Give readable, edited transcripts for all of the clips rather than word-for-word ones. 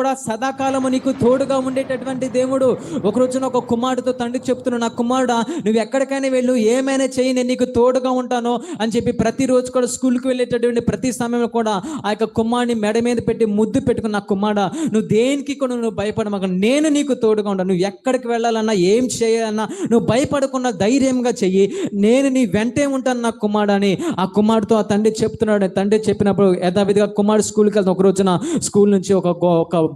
కూడా సదాకాలము నీకు తోడుగా ఉండేటటువంటి దేవుడు. ఒక రోజున ఒక కుమారుడితో తండ్రి చెప్తున్నాడు, నా కుమారుడా నువ్వు ఎక్కడికైనా వెళ్ళు, ఏమైనా చేయి, నేను నీకు తోడుగా ఉంటాను అని చెప్పి ప్రతిరోజు కూడా స్కూల్కి వెళ్ళేటటువంటి ప్రతి సమయంలో కూడా ఆ యొక్క కుమారుని మెడ మీద పెట్టి ముద్దు పెట్టుకుని, నా కుమారుడా నువ్వు దేనికి కూడా నువ్వు భయపడమాక, నేను నీకు తోడుగా ఉంటాను, నువ్వు ఎక్కడికి వెళ్ళాలన్నా ఏం చేయాలన్నా నువ్వు భయపడకుండా ధైర్యంగా చెయ్యి, నేను నీ వెంటే ఉంటాను నా కుమారుడు అని ఆ కుమారుడితో ఆ తండ్రి చెప్తున్నాడు. తండ్రి చెప్పినప్పుడు యథావిధిగా కుమారుడు స్కూల్కి వెళ్తాం. ఒక రోజున స్కూల్ నుంచి ఒక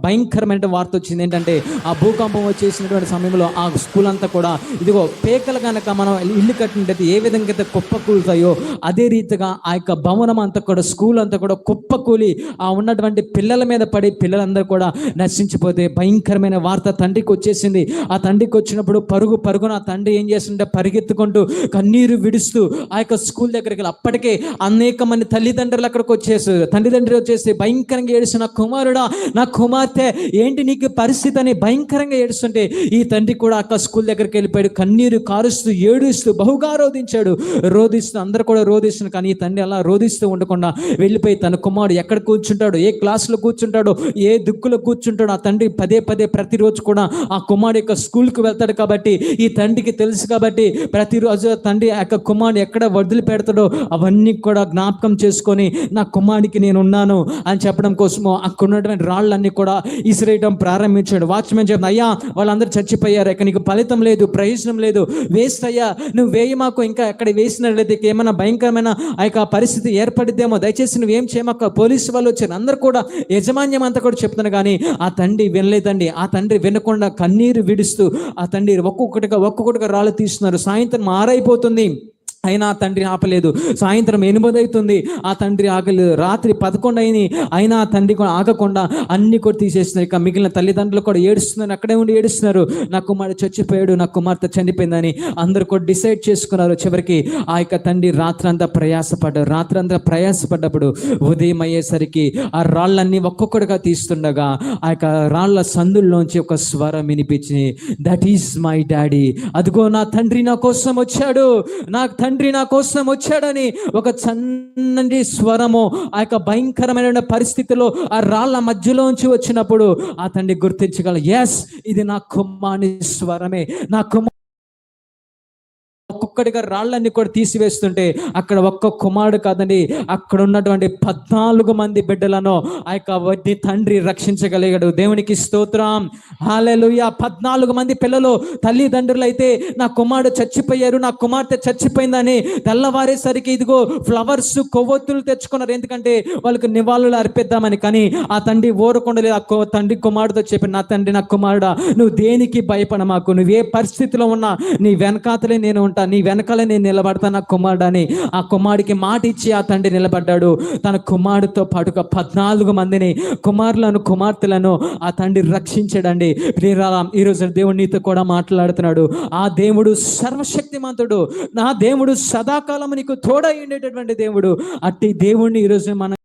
భయంకరమైన వార్త వచ్చింది. ఏంటంటే ఆ భూకంపం వచ్చేసినటువంటి సమయంలో ఆ స్కూల్ అంతా కూడా ఇదిగో పేకలు కనుక మనం ఇల్లు కట్టినట్టయితే ఏ విధంగా అయితే కుప్పకూలుతాయో అదే రీతిగా ఆ యొక్క భవనం అంతా కూడా స్కూల్ అంతా కూడా కుప్పకూలి ఆ ఉన్నటువంటి పిల్లల మీద పడి పిల్లలందరూ కూడా నశించిపోతే భయంకరమైన వార్త తండ్రికి వచ్చేసింది. ఆ తండ్రికి వచ్చినప్పుడు పరుగున ఆ తండ్రి ఏం చేస్తుంటే పరిగెత్తుకుంటూ కన్నీరు విడుస్తూ ఆ యొక్క స్కూల్ దగ్గరికి వెళ్ళి, అప్పటికే అనేక మంది తల్లిదండ్రులు అక్కడికి తల్లిదండ్రులు వచ్చేసి భయంకరంగా ఏడుస్తూ, నా కుమారుడా నా కుమార్తె ఏంటి నీకు పరిస్థితి అని భయంకరంగా ఏడుస్తుంటే ఈ తండ్రి కూడా అక్క స్కూల్ దగ్గరికి వెళ్ళిపోయాడు. కన్నీరు కారుస్తూ ఏడుస్తూ బహుగా రోధిస్తూ అందరూ కూడా రోధిస్తున్నారు. కానీ ఈ తండ్రి అలా రోధిస్తూ ఉండకుండా వెళ్ళిపోయి తన కుమారుడు ఎక్కడ కూర్చుంటాడో, ఏ క్లాసులో కూర్చుంటాడో, ఏ దిక్కులో కూర్చుంటాడో ఆ తండ్రి పదే ప్రతిరోజు కూడా ఆ కుమారుడు యొక్క స్కూల్కి వెళ్తాడు. కాబట్టి ఈ తండ్రికి తెలుసు కాబట్టి ప్రతిరోజు తండ్రి ఆ యొక్క కుమారుడు ఎక్కడ వదిలిపెడతాడో అవన్నీ కూడా జ్ఞాపకం చేసుకొని నా కుమారుడికి నేను ఉన్నాను అని చెప్పడం కోసము అక్కడ ఉన్నటువంటి రాళ్ళన్నీ కూడా ఇసిరేయడం ప్రారంభించాడు. వాచ్మెన్ చెప్పిన, అయ్యా వాళ్ళందరూ చచ్చిపోయారు, ఇక నీకు ఫలితం లేదు, ప్రయోజనం లేదు, వేస్ట్ అయ్యా, నువ్వు వేయి మాకు, ఇంకా ఎక్కడ వేసినట్లయితే ఏమైనా భయంకరమైన ఆ యొక్క పరిస్థితి ఏర్పడిద్దేమో, దయచేసి నువ్వేం చేయమాక, పోలీసు వాళ్ళు వచ్చారు, అందరూ కూడా యజమాన్యం అంతా కూడా చెప్తున్నారు. కానీ ఆ తండ్రి వినలేదండి. ఆ తండ్రి వినకుండా కన్నీరు విడుస్తూ ఆ తండ్రి ఒక్కొక్కటిగా రాళ్ళు తీస్తున్నారు. సాయంత్రం 6 అయిపోతుంది, అయినా ఆ తండ్రి ఆపలేదు. సాయంత్రం 8 అవుతుంది, ఆ తండ్రి ఆగలేదు. రాత్రి 11 అయింది, అయినా ఆ తండ్రి కూడా ఆగకుండా అన్ని కూడా తీసేస్తున్నారు. ఇక మిగిలిన తల్లిదండ్రులు కూడా ఏడుస్తున్నారు, అక్కడే ఉండి ఏడుస్తున్నారు, నా కుమారుడు చచ్చిపోయాడు, నా కుమార్తె చనిపోయిందని అందరూ కూడా డిసైడ్ చేసుకున్నారు. చివరికి ఆ యొక్క తండ్రి రాత్రంతా ప్రయాసపడ్డప్పుడు ఉదయం అయ్యేసరికి ఆ రాళ్ళన్నీ ఒక్కొక్కటిగా తీస్తుండగా ఆ యొక్క రాళ్ళ సందుల్లోంచి ఒక స్వరం వినిపించి, దట్ ఈస్ మై డాడీ, అదిగో నా తండ్రి నా కోసం వచ్చాడు, నా కోసం వచ్చాడని ఒక చన్నటి స్వరము ఆ యొక్క భయంకరమైన పరిస్థితిలో ఆ రాళ్ళ మధ్యలోంచి వచ్చినప్పుడు ఆ తండ్రి గుర్తించగల, ఎస్ ఇది నా కుమారుని స్వరమే. నా ఒక్కొక్కటిగా రాళ్ళన్నీ కూడా తీసివేస్తుంటే అక్కడ ఒక్క కుమారుడు కాదండి, అక్కడ ఉన్నటువంటి 14 మంది బిడ్డలను ఆ యొక్క వడ్డీ తండ్రి రక్షించగలిగాడు. దేవునికి స్తోత్రం, హల్లెలూయా. 14 మంది పిల్లలు తల్లిదండ్రులు అయితే నా కుమారుడు చచ్చిపోయారు, నా కుమార్తె చచ్చిపోయిందని తెల్లవారేసరికి ఇదిగో ఫ్లవర్స్ కొవ్వొత్తులు తెచ్చుకున్నారు, ఎందుకంటే వాళ్ళకి నివాళులు అర్పిద్దామని. కానీ ఆ తండ్రి ఊరకుండలేదు. ఆ తండ్రి కుమారుడితో చెప్పి, నా తండ్రి నా కుమారుడా నువ్వు దేనికి భయపడమాకు, నువ్వు ఏ పరిస్థితిలో ఉన్నా నీ వెనకాతలే నేను ఉంటా, నీ వెనకాలే నేను నిలబడతాను నా కుమారుడు అని ఆ కుమారుడికి మాట ఇచ్చి ఆ తండ్రి నిలబడ్డాడు. తన కుమారుడితో పాటుగా 14 మందిని కుమార్తెలను ఆ తండ్రి రక్షించాడండి. ప్రియరామ్, ఈరోజు దేవుడు నీతో కూడా మాట్లాడుతున్నాడు. ఆ దేవుడు సర్వశక్తిమంతుడు, నా దేవుడు సదాకాలం నీకు తోడై ఉండేటటువంటి దేవుడు. అట్టి దేవుడిని ఈరోజు మనం